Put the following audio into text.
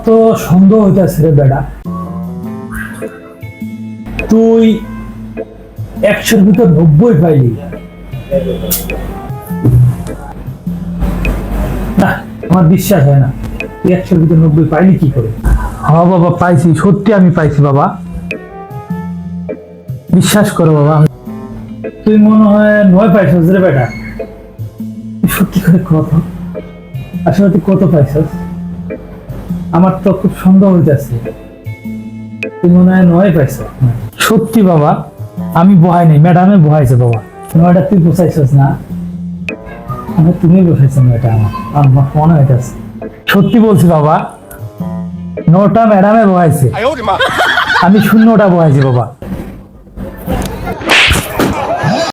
তো সন্দেহ হইতেছে রে বেটা, তুই 100-র ভিতর 90 পাইলি। না, আমার বিশ্বাস হয় না, তুই 100-র ভিতর 90 পাইলি কি করে? হ্যাঁ বাবা, পাইছি, সত্যি আমি পাইছি বাবা, বিশ্বাস করো বাবা। তুই মনে হয় 9 পাইছস রে বেটা, তুই সত্যি করে কত, আসলে তুই কত পাইছস? আমার তো খুব সন্দেহ হইতেছে, তুই মনে হয় 9 পাইছস। সত্যি বাবা, আমি বহাই নাই, ম্যাডামে বহাইছে বাবা। 9টা তুই বসাইছস না, তুমি বসাইছো এটা, আমার মনে হইতেছে। সত্যি বলছি বাবা, 9টা ম্যাডামে বহাইছে, আমি 0টা বহাইছি বাবা।